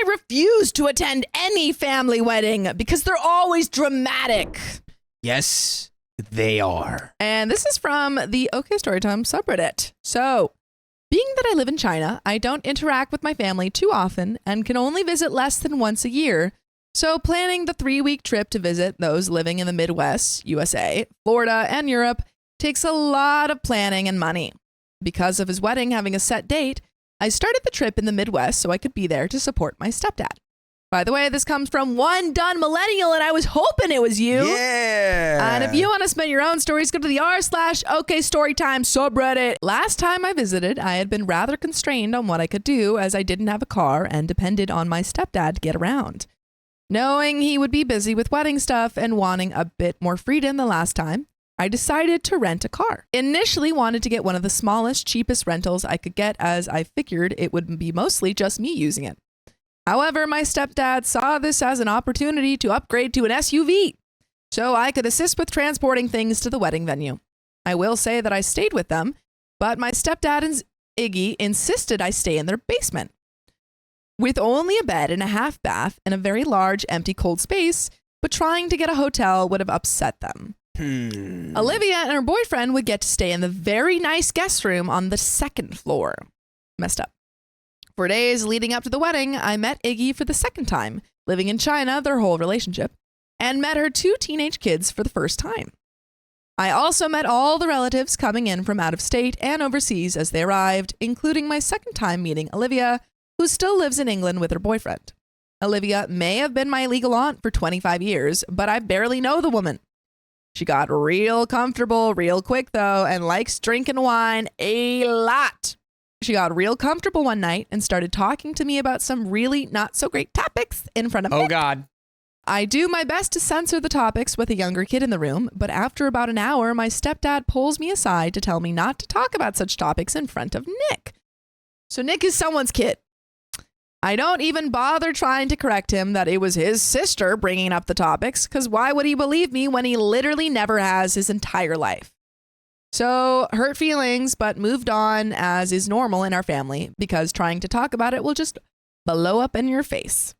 refuse to attend any family wedding because they're always dramatic. Yes, they are. And this is from the OK Storytime subreddit. So, being that I live in China, I don't interact with my family too often and can only visit less than once a year. So planning the 3-week trip to visit those living in the Midwest, USA, Florida, and Europe takes a lot of planning and money. Because of his wedding having a set date, I started the trip in the Midwest so I could be there to support my stepdad. By the way, this comes from One Done Millennial, and I was hoping it was you. Yeah. And if you want to submit your own stories, go to the r/OKstorytime subreddit. Last time I visited, I had been rather constrained on what I could do as I didn't have a car and depended on my stepdad to get around. Knowing he would be busy with wedding stuff and wanting a bit more freedom than last time, I decided to rent a car. Initially wanted to get one of the smallest, cheapest rentals I could get as I figured it would be mostly just me using it. However, my stepdad saw this as an opportunity to upgrade to an SUV, so I could assist with transporting things to the wedding venue. I will say that I stayed with them, but my stepdad and Iggy insisted I stay in their basement. With only a bed and a half bath and a very large, empty, cold space, but trying to get a hotel would have upset them. Olivia and her boyfriend would get to stay in the very nice guest room on the 2nd floor. Messed up. For days leading up to the wedding, I met Iggy for the second time, living in China their whole relationship, and met her 2 teenage kids for the first time. I also met all the relatives coming in from out of state and overseas as they arrived, including my second time meeting Olivia, who still lives in England with her boyfriend. Olivia may have been my legal aunt for 25 years, but I barely know the woman. She got real comfortable real quick, though, and likes drinking wine a lot. She got real comfortable one night and started talking to me about some really not so great topics in front of me. Oh, God. I do my best to censor the topics with a younger kid in the room, but after about an hour, my stepdad pulls me aside to tell me not to talk about such topics in front of Nick. So Nick is someone's kid. I don't even bother trying to correct him that it was his sister bringing up the topics, because why would he believe me when he literally never has his entire life? So hurt feelings, but moved on as is normal in our family, because trying to talk about it will just blow up in your face.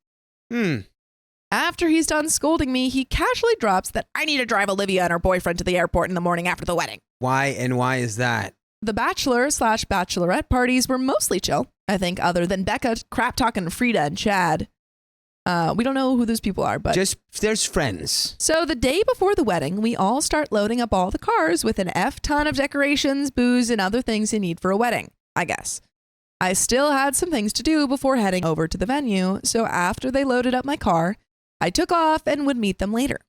After he's done scolding me, he casually drops that I need to drive Olivia and her boyfriend to the airport in the morning after the wedding. Why and why is that? The bachelor/bachelorette parties were mostly chill, I think, other than Becca crap talking Frida and Chad. We don't know who those people are, but just there's friends. So the day before the wedding, we all start loading up all the cars with an F-ton of decorations, booze, and other things you need for a wedding, I guess. I still had some things to do before heading over to the venue, so after they loaded up my car, I took off and would meet them later.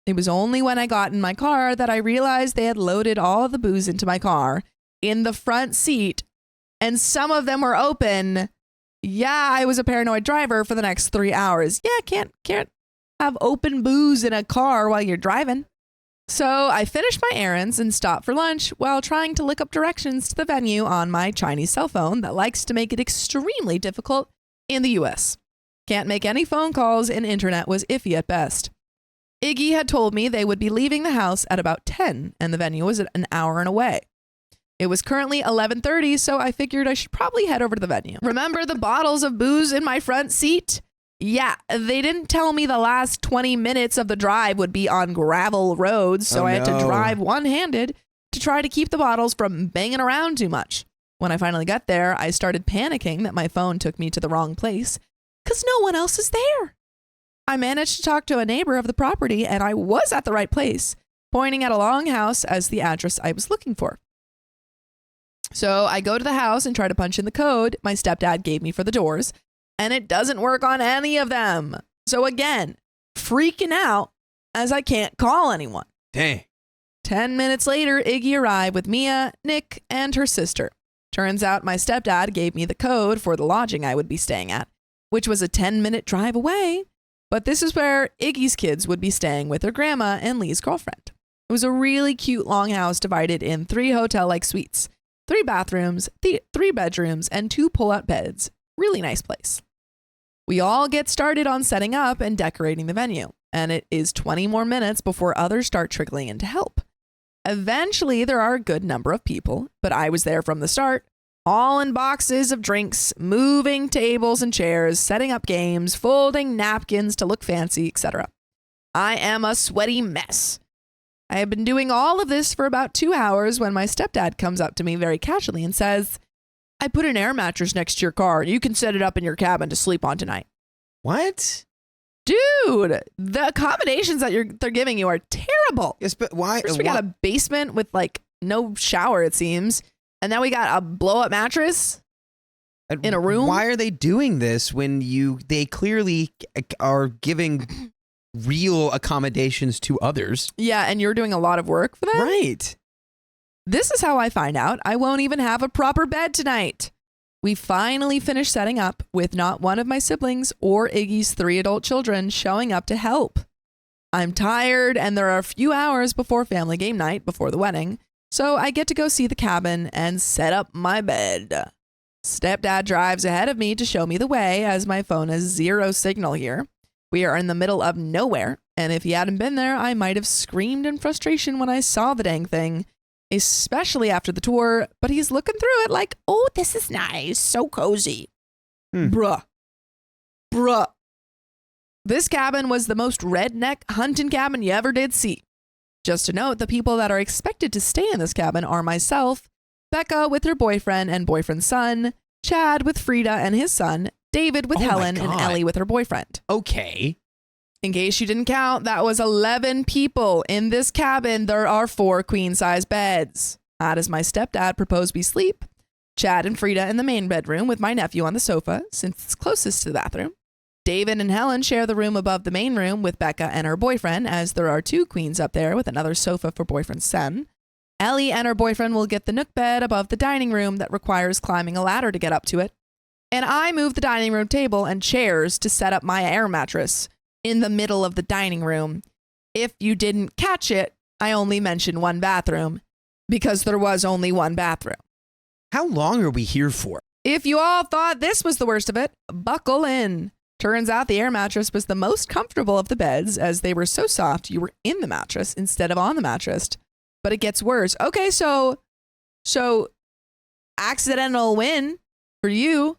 It was only when I got in my car that I realized they had loaded all the booze into my car in the front seat, and some of them were open. Yeah, I was a paranoid driver for the next 3 hours. Yeah, can't have open booze in a car while you're driving. So I finished my errands and stopped for lunch while trying to look up directions to the venue on my Chinese cell phone that likes to make it extremely difficult in the US. Can't make any phone calls and internet was iffy at best. Iggy had told me they would be leaving the house at about 10 and the venue was an hour and away. It was currently 11:30, so I figured I should probably head over to the venue. Remember the bottles of booze in my front seat? Yeah, they didn't tell me the last 20 minutes of the drive would be on gravel roads, so I had to drive one-handed to try to keep the bottles from banging around too much. When I finally got there, I started panicking that my phone took me to the wrong place because no one else is there. I managed to talk to a neighbor of the property, and I was at the right place, pointing at a long house as the address I was looking for. So I go to the house and try to punch in the code my stepdad gave me for the doors, and it doesn't work on any of them. So again, freaking out as I can't call anyone. Dang. 10 minutes later, Iggy arrived with Mia, Nick, and her sister. Turns out my stepdad gave me the code for the lodging I would be staying at, which was a 10-minute drive away. But this is where Iggy's kids would be staying with their grandma and Lee's girlfriend. It was a really cute long house divided in 3 hotel-like suites. 3 bathrooms, 3 bedrooms, and 2 pull-out beds. Really nice place. We all get started on setting up and decorating the venue, and it is 20 more minutes before others start trickling in to help. Eventually, there are a good number of people, but I was there from the start, all in boxes of drinks, moving tables and chairs, setting up games, folding napkins to look fancy, etc. I am a sweaty mess. I have been doing all of this for about 2 hours when my stepdad comes up to me very casually and says, I put an air mattress next to your car. You can set it up in your cabin to sleep on tonight. What? Dude, the accommodations that they're giving you are terrible. Yes, but why? First, we got a basement with like no shower, it seems. And then we got a blow-up mattress in a room. Why are they doing this when they clearly are giving real accommodations to others? Yeah, and you're doing a lot of work for them? Right. This is how I find out I won't even have a proper bed tonight. We finally finished setting up with not one of my siblings or Iggy's 3 adult children showing up to help. I'm tired and there are a few hours before family game night before the wedding, so I get to go see the cabin and set up my bed. Stepdad drives ahead of me to show me the way as my phone has 0 signal here. We are in the middle of nowhere, and if he hadn't been there, I might have screamed in frustration when I saw the dang thing, especially after the tour, but he's looking through it like, oh, this is nice, so cozy. Bruh. This cabin was the most redneck hunting cabin you ever did see. Just to note, the people that are expected to stay in this cabin are myself, Becca with her boyfriend and boyfriend's son, Chad with Frida and his son, David with Helen, and Ellie with her boyfriend. Okay. In case you didn't count, that was 11 people. In this cabin, there are 4 queen-size beds. How does my stepdad propose we sleep? Chad and Frida in the main bedroom with my nephew on the sofa, since it's closest to the bathroom. David and Helen share the room above the main room with Becca and her boyfriend, as there are 2 queens up there with another sofa for boyfriend's son. Ellie and her boyfriend will get the nook bed above the dining room that requires climbing a ladder to get up to it. And I move the dining room table and chairs to set up my air mattress in the middle of the dining room. If you didn't catch it, I only mentioned 1 bathroom because there was only 1 bathroom. How long are we here for? If you all thought this was the worst of it, buckle in. Turns out the air mattress was the most comfortable of the beds as they were so soft you were in the mattress instead of on the mattress. But it gets worse. Okay, so accidental win for you.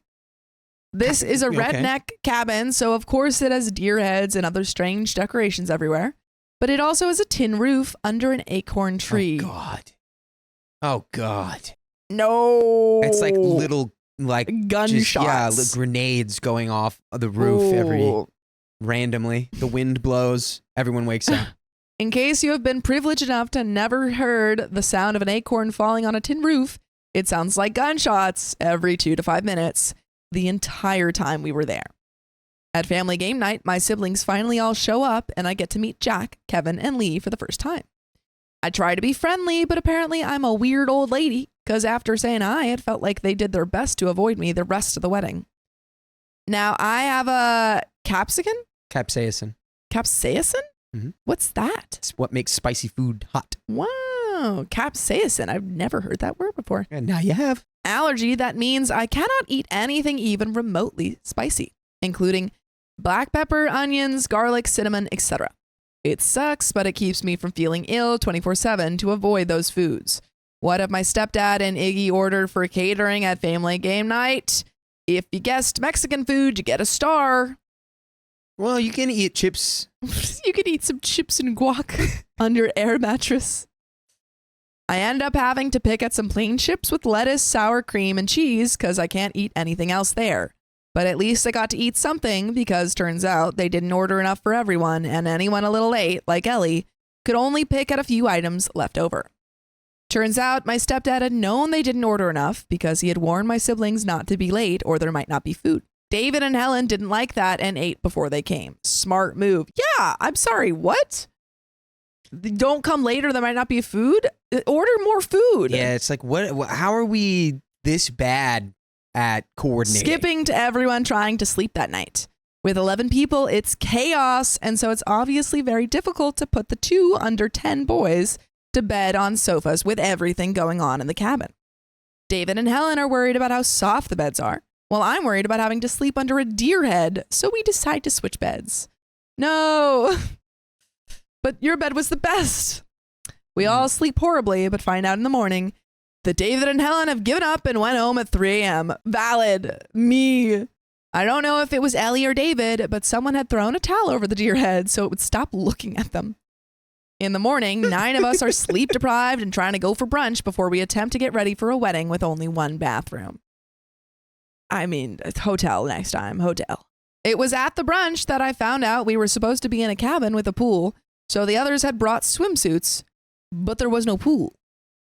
This is a redneck cabin, so of course it has deer heads and other strange decorations everywhere. But it also has a tin roof under an acorn tree. Oh, God. No. It's like little, gunshots. Grenades going off of the roof randomly. The wind blows. Everyone wakes up. In case you have been privileged enough to never heard the sound of an acorn falling on a tin roof, it sounds like gunshots every 2 to 5 minutes the entire time we were there. At family game night, my siblings finally all show up and I get to meet Jack, Kevin, and Lee for the first time. I try to be friendly, but apparently I'm a weird old lady because after saying hi, it felt like they did their best to avoid me the rest of the wedding. Now, I have a capsicum? Capsaicin. Capsaicin? Mm-hmm. What's that? It's what makes spicy food hot. Wow, capsaicin. I've never heard that word before. And now you have. Allergy, that means I cannot eat anything even remotely spicy, including black pepper, onions, garlic, cinnamon, etc. It sucks, but it keeps me from feeling ill 24/7 to avoid those foods. What have my stepdad and Iggy ordered for catering at family game night? If you guessed Mexican food, you get a star. Well, you can eat chips. You could eat some chips and guac under air mattress. I end up having to pick at some plain chips with lettuce, sour cream, and cheese because I can't eat anything else there. But at least I got to eat something because turns out they didn't order enough for everyone, and anyone a little late, like Ellie, could only pick at a few items left over. Turns out my stepdad had known they didn't order enough because he had warned my siblings not to be late or there might not be food. David and Helen didn't like that and ate before they came. Smart move. Yeah, I'm sorry, what? Don't come later, there might not be food? Order more food. Yeah, it's like, what? How are we this bad at coordinating? Skipping to everyone trying to sleep that night. With 11 people, it's chaos, and so it's obviously very difficult to put the 2 under 10 boys to bed on sofas with everything going on in the cabin. David and Helen are worried about how soft the beds are, while I'm worried about having to sleep under a deer head, so we decide to switch beds. No, but your bed was the best. We all sleep horribly, but find out in the morning that David and Helen have given up and went home at 3 a.m. Valid. Me. I don't know if it was Ellie or David, but someone had thrown a towel over the deer head so it would stop looking at them. In the morning, 9 of us are sleep deprived and trying to go for brunch before we attempt to get ready for a wedding with only one bathroom. I mean, hotel next time, hotel. It was at the brunch that I found out we were supposed to be in a cabin with a pool, so the others had brought swimsuits, but there was no pool.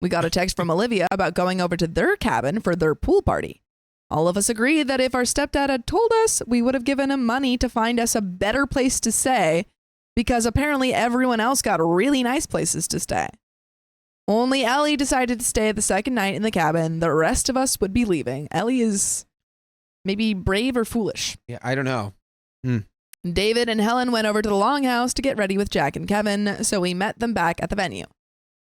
We got a text from Olivia about going over to their cabin for their pool party. All of us agreed that if our stepdad had told us, we would have given him money to find us a better place to stay, because apparently everyone else got really nice places to stay. Only Ellie decided to stay the second night in the cabin. The rest of us would be leaving. Ellie is maybe brave or foolish. Yeah, I don't know. David and Helen went over to the longhouse to get ready with Jack and Kevin, so we met them back at the venue.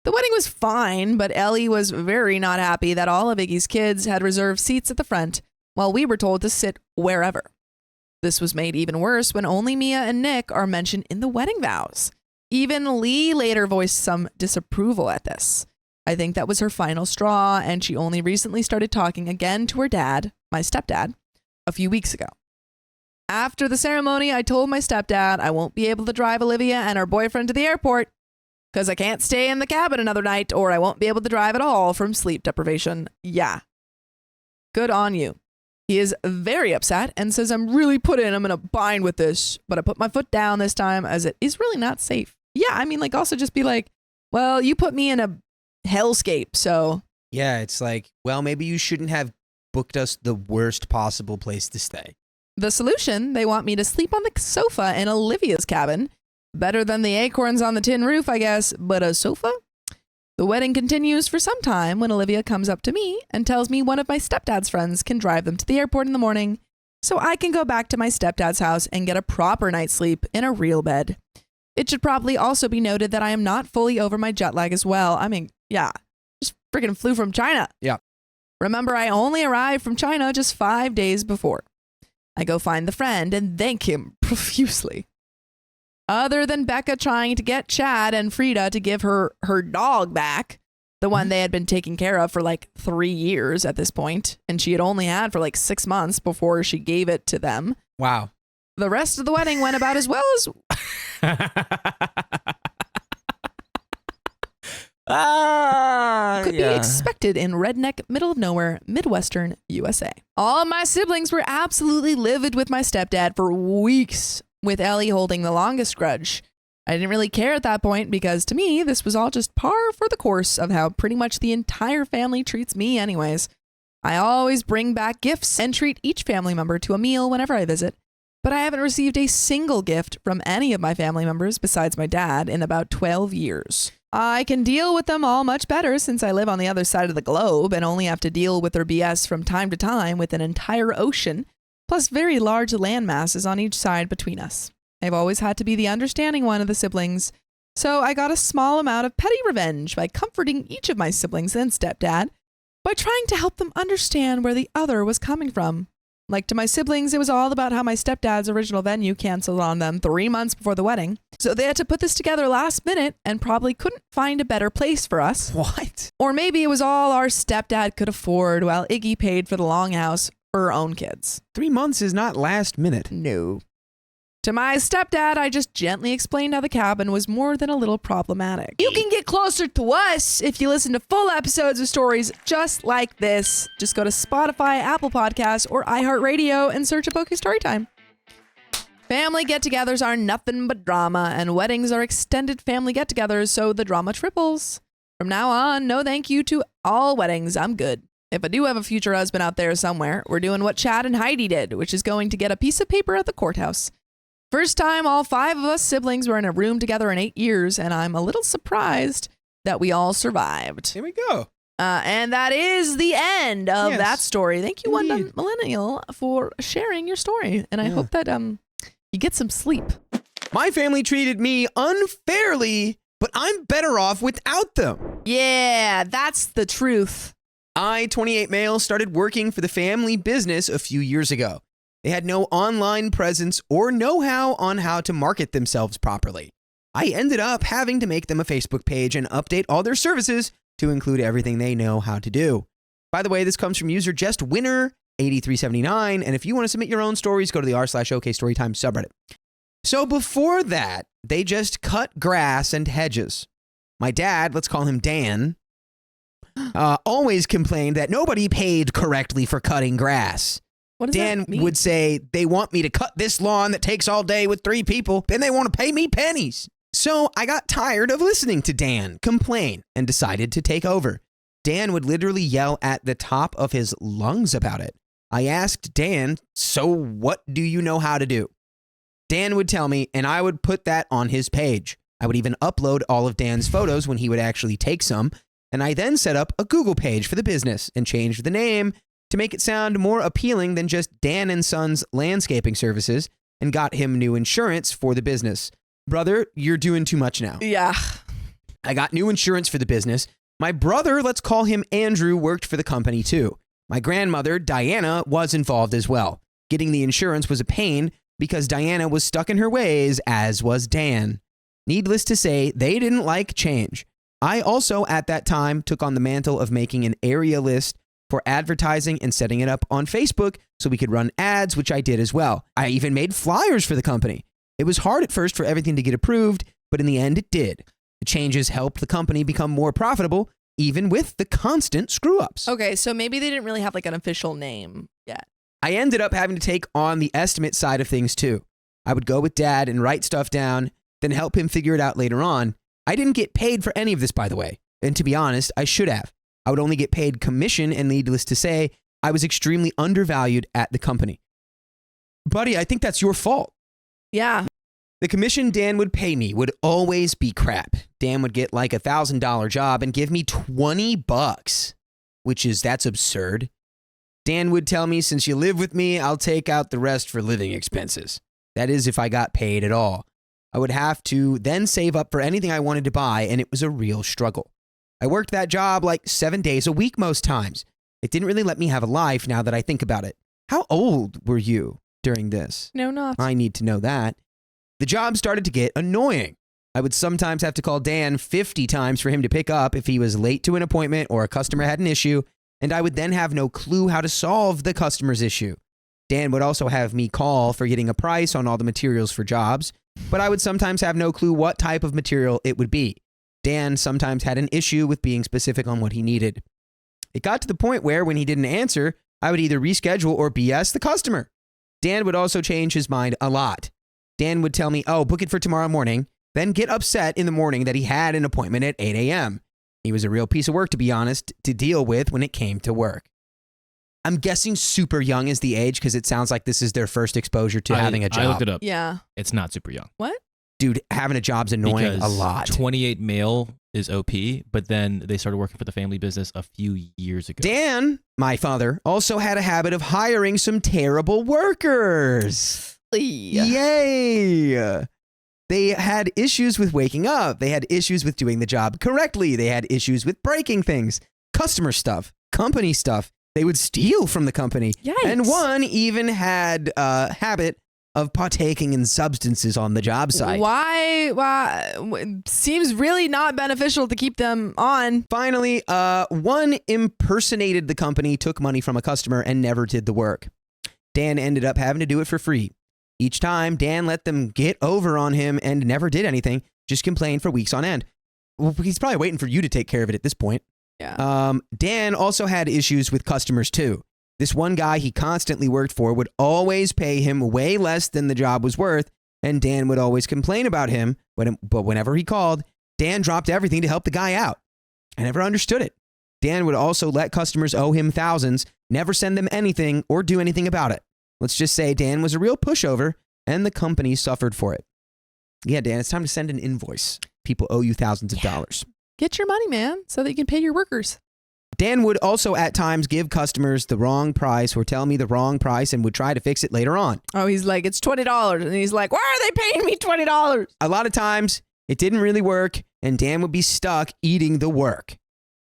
The wedding was fine, but Ellie was very not happy that all of Iggy's kids had reserved seats at the front, while we were told to sit wherever. This was made even worse when only Mia and Nick are mentioned in the wedding vows. Even Lee later voiced some disapproval at this. I think that was her final straw, and she only recently started talking again to her dad, my stepdad, a few weeks ago. After the ceremony, I told my stepdad I won't be able to drive Olivia and her boyfriend to the airport because I can't stay in the cabin another night, or I won't be able to drive at all from sleep deprivation. Yeah. Good on you. He is very upset and says I'm really I'm in a bind with this, but I put my foot down this time as it is really not safe. Yeah, I mean, like, also just be like, well, you put me in a hellscape, so. Yeah, it's like, well, maybe you shouldn't have booked us the worst possible place to stay. The solution, they want me to sleep on the sofa in Olivia's cabin. Better than the acorns on the tin roof, I guess, but a sofa? The wedding continues for some time when Olivia comes up to me and tells me one of my stepdad's friends can drive them to the airport in the morning so I can go back to my stepdad's house and get a proper night's sleep in a real bed. It should probably also be noted that I am not fully over my jet lag as well. I mean, yeah, just freaking flew from China. Yeah. Remember, I only arrived from China just 5 days before. I go find the friend and thank him profusely. Other than Becca trying to get Chad and Frida to give her dog back, the one they had been taking care of for like 3 years at this point, and she had only had for like 6 months before she gave it to them. Wow. The rest of the wedding went about as well as... could be expected in redneck, middle of nowhere, Midwestern USA. All my siblings were absolutely livid with my stepdad for weeks, with Ellie holding the longest grudge. I didn't really care at that point because to me, this was all just par for the course of how pretty much the entire family treats me anyways. I always bring back gifts and treat each family member to a meal whenever I visit, but I haven't received a single gift from any of my family members besides my dad in about 12 years. I can deal with them all much better since I live on the other side of the globe and only have to deal with their BS from time to time with an entire ocean, plus very large land masses on each side between us. I've always had to be the understanding one of the siblings, so I got a small amount of petty revenge by comforting each of my siblings and stepdad by trying to help them understand where the other was coming from. Like to my siblings, it was all about how my stepdad's original venue canceled on them 3 months before the wedding, so they had to put this together last minute and probably couldn't find a better place for us. What? Or maybe it was all our stepdad could afford while Iggy paid for the longhouse for her own kids. 3 months is not last minute. No. To my stepdad, I just gently explained how the cabin was more than a little problematic. You can get closer to us if you listen to full episodes of stories just like this. Just go to Spotify, Apple Podcasts, or iHeartRadio and search up Storytime. Family get-togethers are nothing but drama, and weddings are extended family get-togethers, so the drama triples. From now on, no thank you to all weddings. I'm good. If I do have a future husband out there somewhere, we're doing what Chad and Heidi did, which is going to get a piece of paper at the courthouse. First time all 5 of us siblings were in a room together in 8 years, and I'm a little surprised that we all survived. Here we go. And that is the end of that story. Thank you, Wanda Millennial, for sharing your story. And I hope that you get some sleep. My family treated me unfairly, but I'm better off without them. Yeah, that's the truth. I, 28 male, started working for the family business a few years ago. They had no online presence or know-how on how to market themselves properly. I ended up having to make them a Facebook page and update all their services to include everything they know how to do. By the way, this comes from user JustWinner8379, and if you want to submit your own stories, go to the r/okstorytime subreddit. So before that, they just cut grass and hedges. My dad, let's call him Dan, always complained that nobody paid correctly for cutting grass. What does Dan that mean? would say, they want me to cut this lawn that takes all day with 3 people, and they want to pay me pennies. So I got tired of listening to Dan complain and decided to take over. Dan would literally yell at the top of his lungs about it. I asked Dan, so what do you know how to do? Dan would tell me, and I would put that on his page. I would even upload all of Dan's photos when he would actually take some, and I then set up a Google page for the business and changed the name to make it sound more appealing than just Dan and Sons Landscaping Services, and got him new insurance for the business. Brother, you're doing too much now. Yeah. I got new insurance for the business. My brother, let's call him Andrew, worked for the company too. My grandmother, Diana, was involved as well. Getting the insurance was a pain because Diana was stuck in her ways, as was Dan. Needless to say, they didn't like change. I also, at that time, took on the mantle of making an area list for advertising and setting it up on Facebook so we could run ads, which I did as well. I even made flyers for the company. It was hard at first for everything to get approved, but in the end it did. The changes helped the company become more profitable, even with the constant screw-ups. Okay, so maybe they didn't really have like an official name yet. I ended up having to take on the estimate side of things too. I would go with Dad and write stuff down, then help him figure it out later on. I didn't get paid for any of this, by the way. And to be honest, I should have. I would only get paid commission, and needless to say, I was extremely undervalued at the company. Buddy, I think that's your fault. Yeah. The commission Dan would pay me would always be crap. Dan would get like $1,000 job and give me $20, that's absurd. Dan would tell me, since you live with me, I'll take out the rest for living expenses. That is, if I got paid at all. I would have to then save up for anything I wanted to buy, and it was a real struggle. I worked that job like 7 days a week most times. It didn't really let me have a life now that I think about it. How old were you during this? No, not. I need to know that. The job started to get annoying. I would sometimes have to call Dan 50 times for him to pick up if he was late to an appointment or a customer had an issue, and I would then have no clue how to solve the customer's issue. Dan would also have me call for getting a price on all the materials for jobs, but I would sometimes have no clue what type of material it would be. Dan sometimes had an issue with being specific on what he needed. It got to the point where, when he didn't answer, I would either reschedule or BS the customer. Dan would also change his mind a lot. Dan would tell me, oh, book it for tomorrow morning, then get upset in the morning that he had an appointment at 8 a.m. He was a real piece of work, to be honest, to deal with when it came to work. I'm guessing super young is the age because it sounds like this is their first exposure to having a job. I looked it up. Yeah. It's not super young. What? Dude, having a job's annoying a lot. 28 male is OP, but then they started working for the family business a few years ago. Dan, my father, also had a habit of hiring some terrible workers. Yay! They had issues with waking up. They had issues with doing the job correctly. They had issues with breaking things, customer stuff, company stuff. They would steal from the company. Yikes. And one even had a habit of partaking in substances on the job site. Why? Seems really not beneficial to keep them on. Finally, one impersonated the company, took money from a customer, and never did the work. Dan ended up having to do it for free. Each time, Dan let them get over on him and never did anything, just complained for weeks on end. Well, he's probably waiting for you to take care of it at this point. Yeah. Dan also had issues with customers too. This one guy he constantly worked for would always pay him way less than the job was worth, and Dan would always complain about him, but whenever he called, Dan dropped everything to help the guy out. I never understood it. Dan would also let customers owe him thousands, never send them anything or do anything about it. Let's just say Dan was a real pushover, and the company suffered for it. Yeah, Dan, it's time to send an invoice. People owe you thousands of dollars. Get your money, man, so that you can pay your workers. Dan would also at times give customers the wrong price or tell me the wrong price and would try to fix it later on. Oh, he's like, it's $20. And he's like, why are they paying me $20? A lot of times, it didn't really work, and Dan would be stuck eating the work.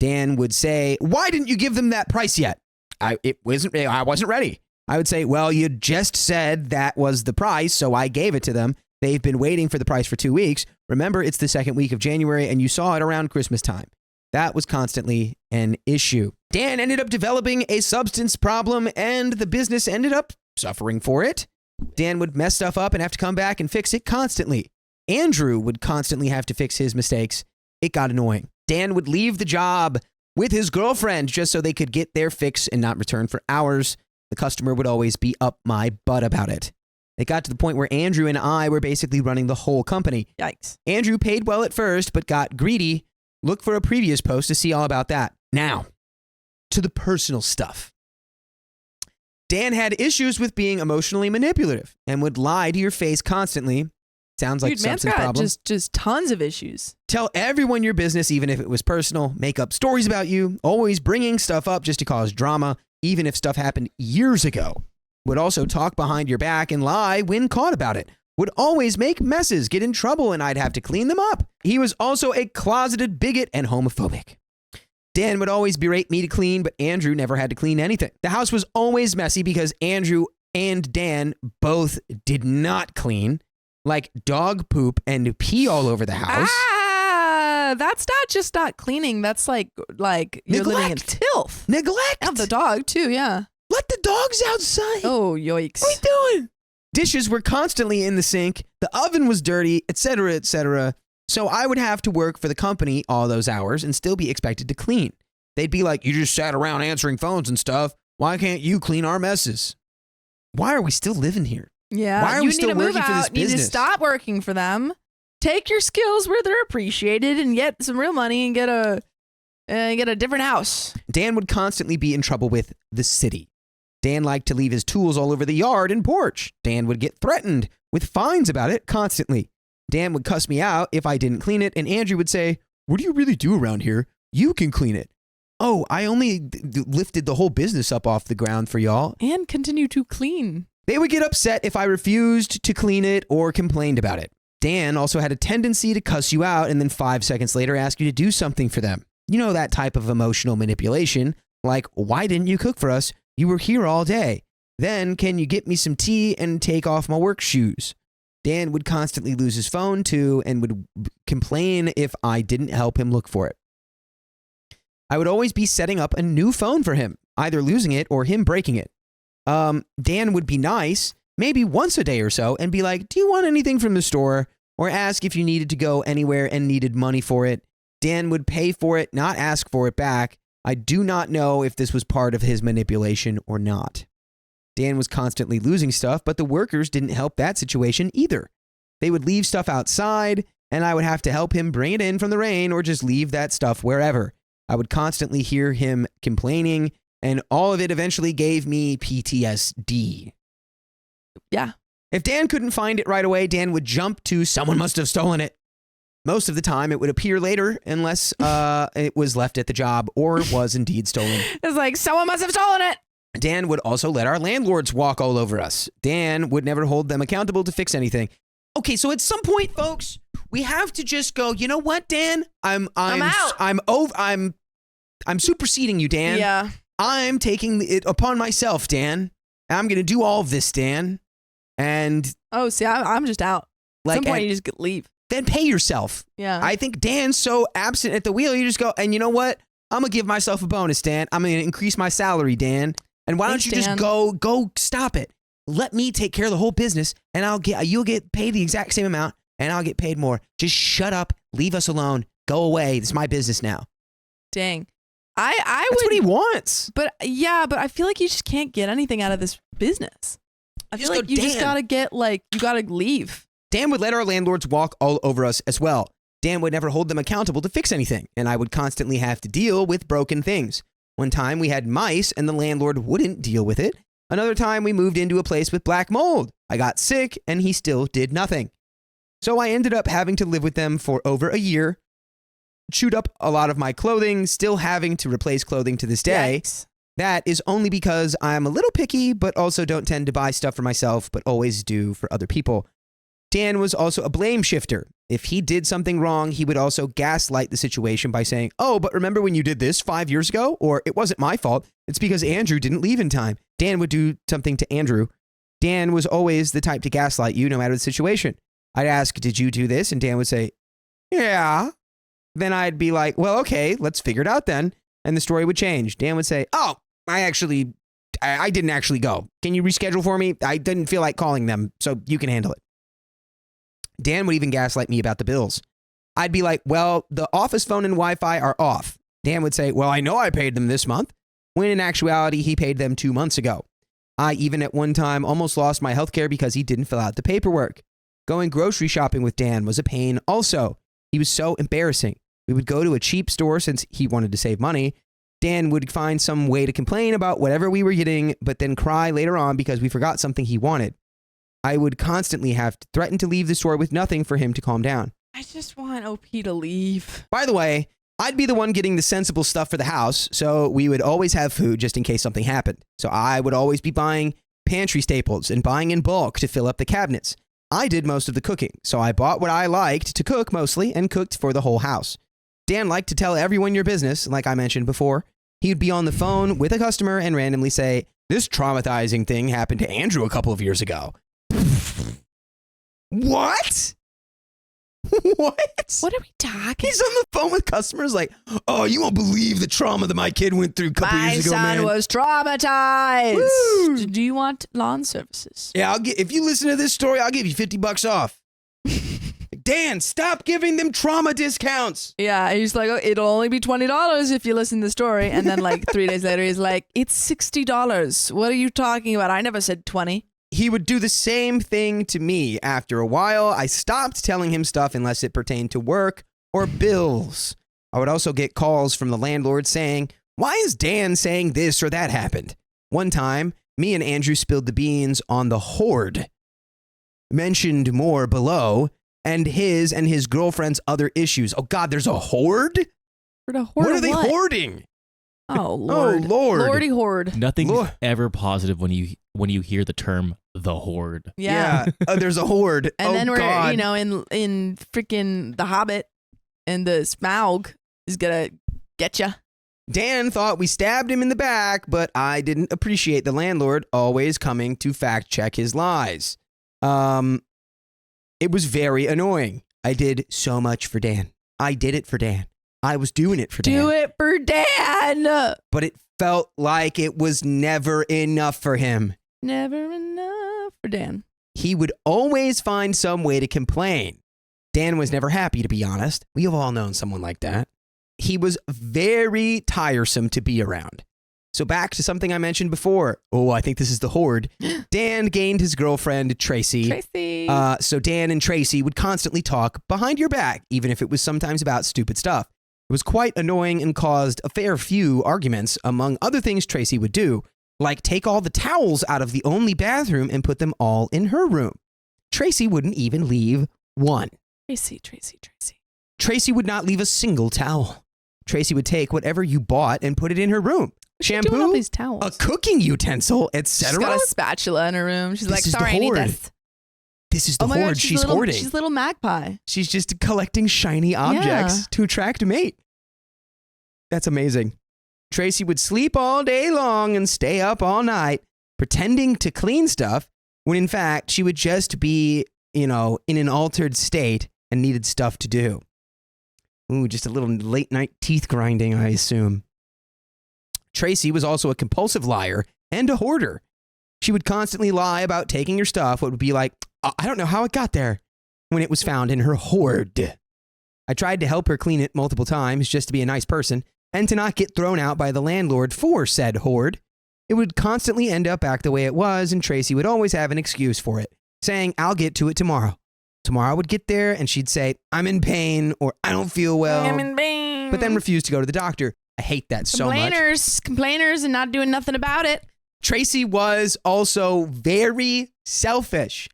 Dan would say, why didn't you give them that price yet? I wasn't ready. I would say, well, you just said that was the price, so I gave it to them. They've been waiting for the price for 2 weeks. Remember, it's the second week of January, and you saw it around Christmas time. That was constantly an issue. Dan ended up developing a substance problem and the business ended up suffering for it. Dan would mess stuff up and have to come back and fix it constantly. Andrew would constantly have to fix his mistakes. It got annoying. Dan would leave the job with his girlfriend just so they could get their fix and not return for hours. The customer would always be up my butt about it. It got to the point where Andrew and I were basically running the whole company. Yikes. Andrew paid well at first, but got greedy. Look for a previous post to see all about that. Now, to the personal stuff. Dan had issues with being emotionally manipulative and would lie to your face constantly. Sounds like Dude, man's substance got problems. just tons of issues. Tell everyone your business, even if it was personal. Make up stories about you. Always bringing stuff up just to cause drama, even if stuff happened years ago. Would also talk behind your back and lie when caught about it. Would always make messes, get in trouble, and I'd have to clean them up. He was also a closeted bigot and homophobic. Dan would always berate me to clean, but Andrew never had to clean anything. The house was always messy because Andrew and Dan both did not clean, like dog poop and pee all over the house. That's not just not cleaning. That's like you're living in Neglect. filth. Neglect. Of the dog too, yeah. Let the dogs outside. Oh, yikes. What are you doing? Dishes were constantly in the sink. The oven was dirty, etc., etc. So I would have to work for the company all those hours and still be expected to clean. They'd be like, you just sat around answering phones and stuff. Why can't you clean our messes? Why are we still living here? Yeah. Why are you we still need to move working for this out. You need to business? stop working for them. Take your skills where they're appreciated and get some real money and get a different house. Dan would constantly be in trouble with the city. Dan liked to leave his tools all over the yard and porch. Dan would get threatened with fines about it constantly. Dan would cuss me out if I didn't clean it, and Andrew would say, what do you really do around here? You can clean it. Oh, I only lifted the whole business up off the ground for y'all. And continue to clean. They would get upset if I refused to clean it or complained about it. Dan also had a tendency to cuss you out and then 5 seconds later ask you to do something for them. You know, that type of emotional manipulation, like, why didn't you cook for us? You were here all day. Then can you get me some tea and take off my work shoes? Dan would constantly lose his phone too and would complain if I didn't help him look for it. I would always be setting up a new phone for him, either losing it or him breaking it. Dan would be nice, maybe once a day or so, and be like, do you want anything from the store? Or ask if you needed to go anywhere and needed money for it. Dan would pay for it, not ask for it back. I do not know if this was part of his manipulation or not. Dan was constantly losing stuff, but the workers didn't help that situation either. They would leave stuff outside, and I would have to help him bring it in from the rain or just leave that stuff wherever. I would constantly hear him complaining, and all of it eventually gave me PTSD. Yeah. If Dan couldn't find it right away, Dan would jump to someone must have stolen it. Most of the time, it would appear later unless it was left at the job or was indeed stolen. It's like, someone must have stolen it. Dan would also let our landlords walk all over us. Dan would never hold them accountable to fix anything. Okay, so at some point, folks, we have to just go, you know what, Dan? I'm out. I'm superseding you, Dan. Yeah. I'm taking it upon myself, Dan. I'm going to do all of this, Dan. And Oh, see, I'm just out. At some point, you just leave. then pay yourself. Yeah. I think Dan's so absent at the wheel, you just go, and you know what? I'm going to give myself a bonus, Dan. I'm going to increase my salary, Dan. And why Thanks, don't you Dan. just go stop it? Let me take care of the whole business, and you'll get paid the exact same amount, and I'll get paid more. Just shut up, leave us alone, go away. This is my business now. Dang. I That's would. what he wants. But yeah, but I feel like you just can't get anything out of this business. I feel just like go, you just "Dan." you gotta leave. Dan would let our landlords walk all over us as well. Dan would never hold them accountable to fix anything, and I would constantly have to deal with broken things. One time we had mice and the landlord wouldn't deal with it. Another time we moved into a place with black mold. I got sick and he still did nothing. So I ended up having to live with them for over a year, chewed up a lot of my clothing, still having to replace clothing to this day. Yikes. That is only because I'm a little picky, but also don't tend to buy stuff for myself, but always do for other people. Dan was also a blame shifter. If he did something wrong, he would also gaslight the situation by saying, oh, but remember when you did this 5 years ago? Or it wasn't my fault. It's because Andrew didn't leave in time. Dan would do something to Andrew. Dan was always the type to gaslight you no matter the situation. I'd ask, did you do this? And Dan would say, yeah. then I'd be like, well, okay, let's figure it out then. And the story would change. Dan would say, oh, I didn't actually go. Can you reschedule for me? I didn't feel like calling them, so you can handle it. Dan would even gaslight me about the bills. I'd be like, well, the office phone and Wi-Fi are off. Dan would say, well, I know I paid them this month, when in actuality, he paid them 2 months ago. I even at one time almost lost my healthcare because he didn't fill out the paperwork. Going grocery shopping with Dan was a pain also. He was so embarrassing. We would go to a cheap store since he wanted to save money. Dan would find some way to complain about whatever we were getting, but then cry later on because we forgot something he wanted. I would constantly have to threaten to leave the store with nothing for him to calm down. I just want OP to leave. By the way, I'd be the one getting the sensible stuff for the house, so we would always have food just in case something happened. So I would always be buying pantry staples and buying in bulk to fill up the cabinets. I did most of the cooking, so I bought what I liked to cook mostly and cooked for the whole house. Dan liked to tell everyone your business, like I mentioned before. He would be on the phone with a customer and randomly say, this traumatizing thing happened to Andrew a couple of years ago. What? What? What are we talking? He's on the phone with customers like, oh, you won't believe the trauma that my kid went through a couple years ago, man. My son was traumatized. Woo! Do you want lawn services? Yeah, if you listen to this story, I'll give you $50 off. Dan, stop giving them trauma discounts. Yeah, he's like, oh, it'll only be $20 if you listen to the story. And then like 3 days later, he's like, it's $60. What are you talking about? I never said 20. He would do the same thing to me. After a while, I stopped telling him stuff unless it pertained to work or bills. I would also get calls from the landlord saying, why is Dan saying this or that happened? One time, me and Andrew spilled the beans on the hoard. Mentioned more below, and his girlfriend's other issues. Oh God, there's a hoard? What are they hoarding? Oh Lord. Oh Lord. Lordy hoard. Nothing's ever positive when you hear the term the horde. Yeah. There's a hoard. And then we're, God. in freaking The Hobbit, and the Smaug is gonna get ya. Dan thought we stabbed him in the back, but I didn't appreciate the landlord always coming to fact check his lies. It was very annoying. I did so much for Dan. I did it for Dan. I was doing it for Dan. Do it for Dan. But it felt like it was never enough for him. Never enough for Dan. He would always find some way to complain. Dan was never happy, to be honest. We have all known someone like that. He was very tiresome to be around. So back to something I mentioned before. Oh, I think this is the hoard. Dan gained his girlfriend, Tracy. So Dan and Tracy would constantly talk behind your back, even if it was sometimes about stupid stuff. It was quite annoying and caused a fair few arguments, among other things Tracy would do, like take all the towels out of the only bathroom and put them all in her room. Tracy wouldn't even leave one. Tracy. Tracy would not leave a single towel. Tracy would take whatever you bought and put it in her room. Shampoo, all these towels? A cooking utensil, etc. She's got a spatula in her room. She's like, is sorry, the I need hoard. this. This is the my God, hoard she's hoarding. She's a little magpie. She's just collecting shiny objects to attract a mate. That's amazing. Tracy would sleep all day long and stay up all night, pretending to clean stuff, when in fact she would just be, in an altered state and needed stuff to do. Ooh, just a little late night teeth grinding, I assume. Tracy was also a compulsive liar and a hoarder. She would constantly lie about taking her stuff. What would be like, I don't know how it got there, when it was found in her hoard. I tried to help her clean it multiple times just to be a nice person and to not get thrown out by the landlord for said hoard. It would constantly end up back the way it was, and Tracy would always have an excuse for it, saying, I'll get to it tomorrow. Tomorrow would get there and she'd say, I'm in pain, or I don't feel well. I'm in pain. But then refuse to go to the doctor. I hate that so much. Complainers and not doing nothing about it. Tracy was also very selfish.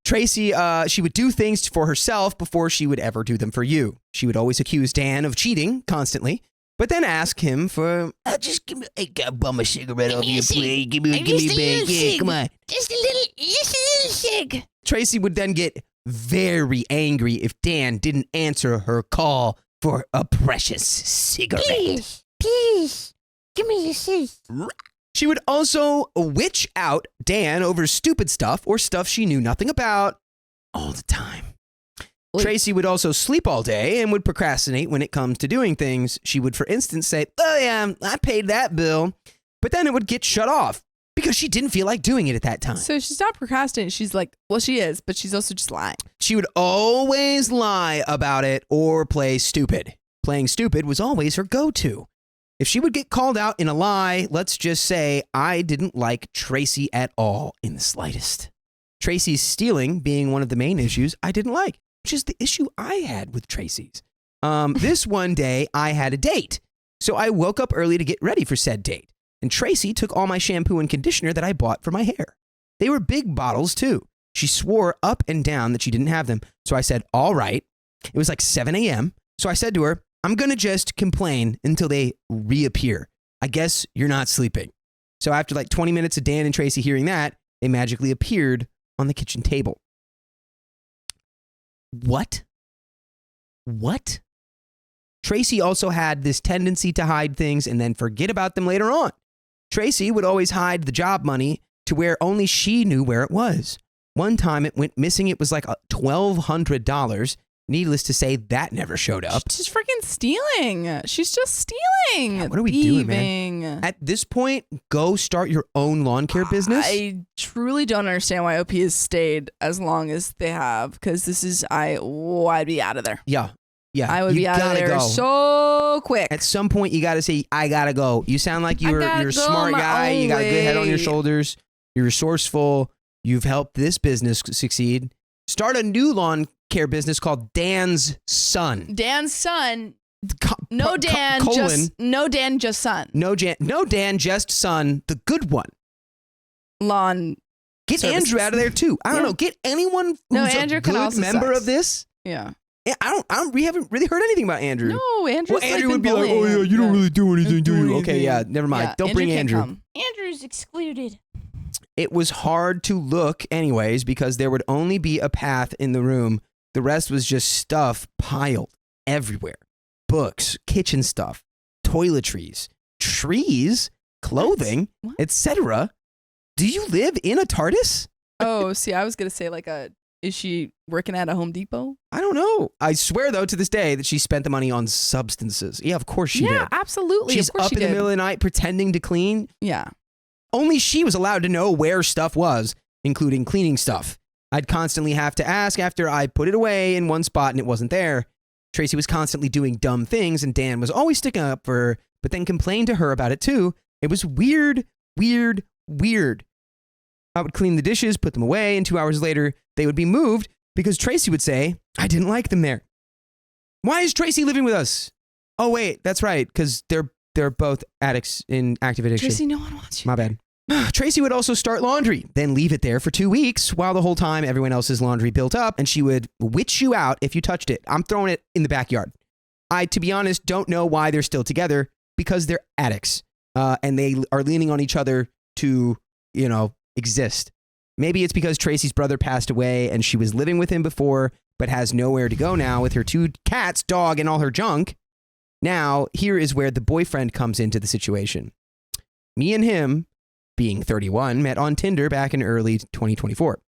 Tracy, she would do things for herself before she would ever do them for you. She would always accuse Dan of cheating constantly, but then ask him for, just give me, bum a cigarette off your plate. Give me a bag. Yeah, come on. Just a little cig. Tracy would then get very angry if Dan didn't answer her call for a precious cigarette. Please, give me a cig. She would also witch out Dan over stupid stuff or stuff she knew nothing about all the time. Tracy would also sleep all day and would procrastinate when it comes to doing things. She would, for instance, say, "Oh yeah, I paid that bill," but then it would get shut off because she didn't feel like doing it at that time. So she's not procrastinating. She's like, well, she is, but she's also just lying. She would always lie about it or play stupid. Playing stupid was always her go-to. If she would get called out in a lie, let's just say I didn't like Tracy at all in the slightest. Tracy's stealing being one of the main issues I didn't like, which is the issue I had with Tracy's. This one day I had a date, so I woke up early to get ready for said date. And Tracy took all my shampoo and conditioner that I bought for my hair. They were big bottles too. She swore up and down that she didn't have them. So I said, all right. It was like 7 a.m. So I said to her, I'm going to just complain until they reappear. I guess you're not sleeping. So after like 20 minutes of Dan and Tracy hearing that, they magically appeared on the kitchen table. What? Tracy also had this tendency to hide things and then forget about them later on. Tracy would always hide the job money to where only she knew where it was. One time it went missing. It was like $1,200. Needless to say, that never showed up. She's freaking stealing. She's just stealing. Yeah, what are we doing, man? At this point, go start your own lawn care business. I truly don't understand why OP has stayed as long as they have, because this is, I'd be out of there. Yeah. I would be out of there so quick. At some point, you got to say, I got to go. You sound like you're a smart guy. You got a good head on your shoulders. You're resourceful. You've helped this business succeed. Start a new lawn care business called Dan's Son. Dan's Son. No Dan, just Son. No Dan, just Son. The good one. Lawn. Get services. Andrew out of there too. I don't know. Get anyone who's Andrew a can good also member sucks. of this. Yeah. We haven't really heard anything about Andrew. No, Andrew's Well, Andrew like would be like, oh yeah, you don't really do anything, do you? Okay, yeah, never mind. Yeah, Don't bring Andrew. Andrew's excluded. It was hard to look anyways because there would only be a path in the room. The rest was just stuff piled everywhere. Books, kitchen stuff, toiletries, trees, clothing, etc. Do you live in a TARDIS? Oh, see, I was going to say is she working at a Home Depot? I don't know. I swear, though, to this day that she spent the money on substances. Yeah, of course she did. Yeah, absolutely. She's up in the middle of the night pretending to clean. Yeah. Only she was allowed to know where stuff was, including cleaning stuff. I'd constantly have to ask after I put it away in one spot and it wasn't there. Tracy was constantly doing dumb things and Dan was always sticking up for her, but then complained to her about it too. It was weird. I would clean the dishes, put them away, and 2 hours later, they would be moved because Tracy would say, I didn't like them there. Why is Tracy living with us? Oh, wait, that's right, because they're both addicts in active addiction. Tracy, no one wants you. My bad. Tracy would also start laundry, then leave it there for 2 weeks while the whole time everyone else's laundry built up, and she would witch you out if you touched it. I'm throwing it in the backyard. I, to be honest, don't know why they're still together because they're addicts, and they are leaning on each other to, exist. Maybe it's because Tracy's brother passed away and she was living with him before, but has nowhere to go now with her 2 cats, dog, and all her junk. Now, here is where the boyfriend comes into the situation. Me and him, being 31, met on Tinder back in early 2024.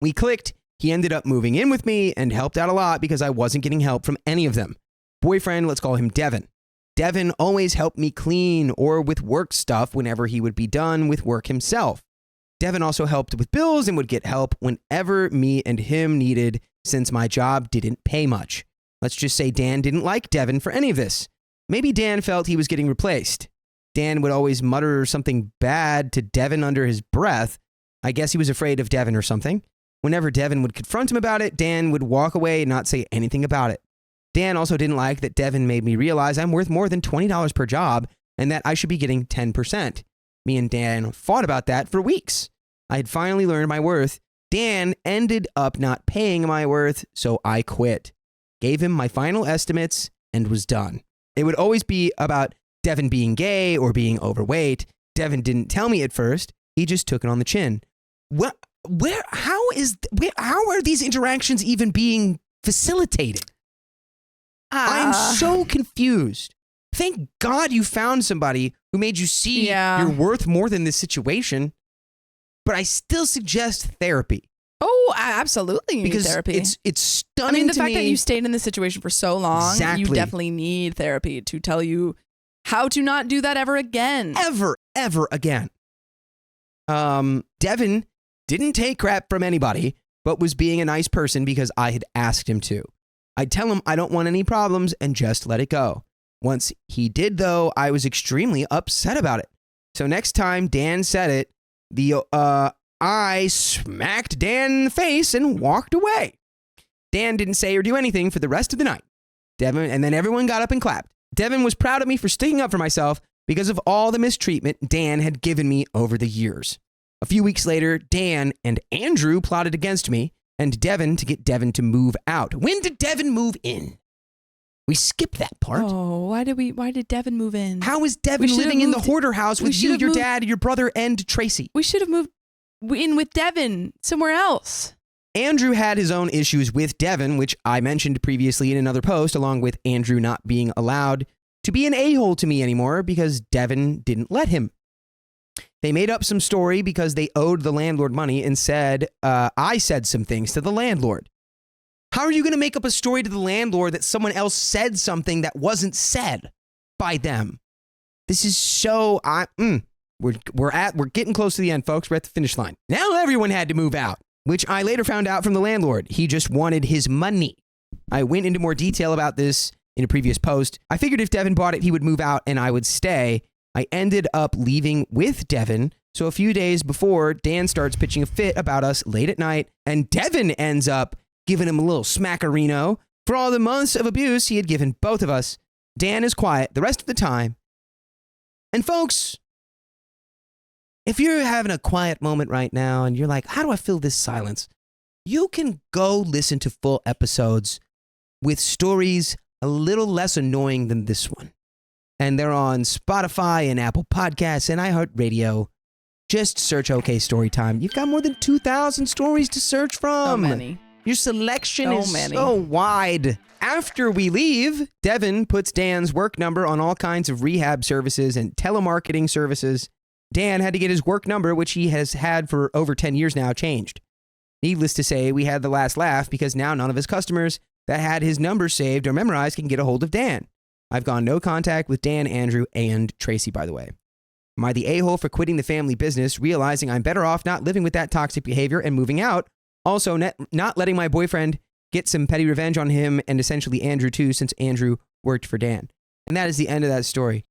We clicked. He ended up moving in with me and helped out a lot because I wasn't getting help from any of them. Boyfriend, let's call him Devin. Devin always helped me clean or with work stuff whenever he would be done with work himself. Devin also helped with bills and would get help whenever me and him needed since my job didn't pay much. Let's just say Dan didn't like Devin for any of this. Maybe Dan felt he was getting replaced. Dan would always mutter something bad to Devin under his breath. I guess he was afraid of Devin or something. Whenever Devin would confront him about it, Dan would walk away and not say anything about it. Dan also didn't like that Devin made me realize I'm worth more than $20 per job and that I should be getting 10%. Me and Dan fought about that for weeks. I had finally learned my worth. Dan ended up not paying my worth, so I quit. Gave him my final estimates and was done. It would always be about Devin being gay or being overweight. Devin didn't tell me at first. He just took it on the chin. How are these interactions even being facilitated? I'm so confused. Thank God you found somebody who made you see you're worth more than this situation. But I still suggest therapy. Oh, absolutely. You need Because therapy. it's stunning. I mean, the to fact me. that you stayed in this situation for so long, you Exactly. definitely need therapy to tell you how to not do that ever again. ever again. Devin didn't take crap from anybody, but was being a nice person because I had asked him to. I'd tell him I don't want any problems and just let it go. Once he did, though, I was extremely upset about it. So next time Dan said it, I smacked Dan in the face and walked away. Dan didn't say or do anything for the rest of the night. And then everyone got up and clapped. Devin was proud of me for sticking up for myself because of all the mistreatment Dan had given me over the years. A few weeks later, Dan and Andrew plotted against me and Devin to get Devin to move out. When did Devin move in? We skipped that part. Oh, why did Devin move in? How is Devin should've living in the moved- hoarder house we with you, should've your moved- dad, your brother, and Tracy? We should have moved in with Devin somewhere else. Andrew had his own issues with Devin, which I mentioned previously in another post, along with Andrew not being allowed to be an a-hole to me anymore because Devin didn't let him. They made up some story because they owed the landlord money and said, I said some things to the landlord. How are you going to make up a story to the landlord that someone else said something that wasn't said by them? This is so, we're getting close to the end, folks. We're at the finish line. Now everyone had to move out, which I later found out from the landlord. He just wanted his money. I went into more detail about this in a previous post. I figured if Devin bought it, he would move out and I would stay. I ended up leaving with Devin. So a few days before, Dan starts pitching a fit about us late at night, and Devin ends up giving him a little smackerino. For all the months of abuse he had given both of us, Dan is quiet the rest of the time. And folks, if you're having a quiet moment right now and you're like, how do I fill this silence? You can go listen to full episodes with stories a little less annoying than this one. And they're on Spotify and Apple Podcasts and iHeartRadio. Just search OK Storytime. You've got more than 2,000 stories to search from. So many. Your selection So is many. so wide. After we leave, Devin puts Dan's work number on all kinds of rehab services and telemarketing services. Dan had to get his work number, which he has had for over 10 years now, changed. Needless to say, we had the last laugh because now none of his customers that had his number saved or memorized can get a hold of Dan. I've gone no contact with Dan, Andrew, and Tracy, by the way. Am I the a-hole for quitting the family business, realizing I'm better off not living with that toxic behavior and moving out? Also, not letting my boyfriend get some petty revenge on him and essentially Andrew too, since Andrew worked for Dan. And that is the end of that story.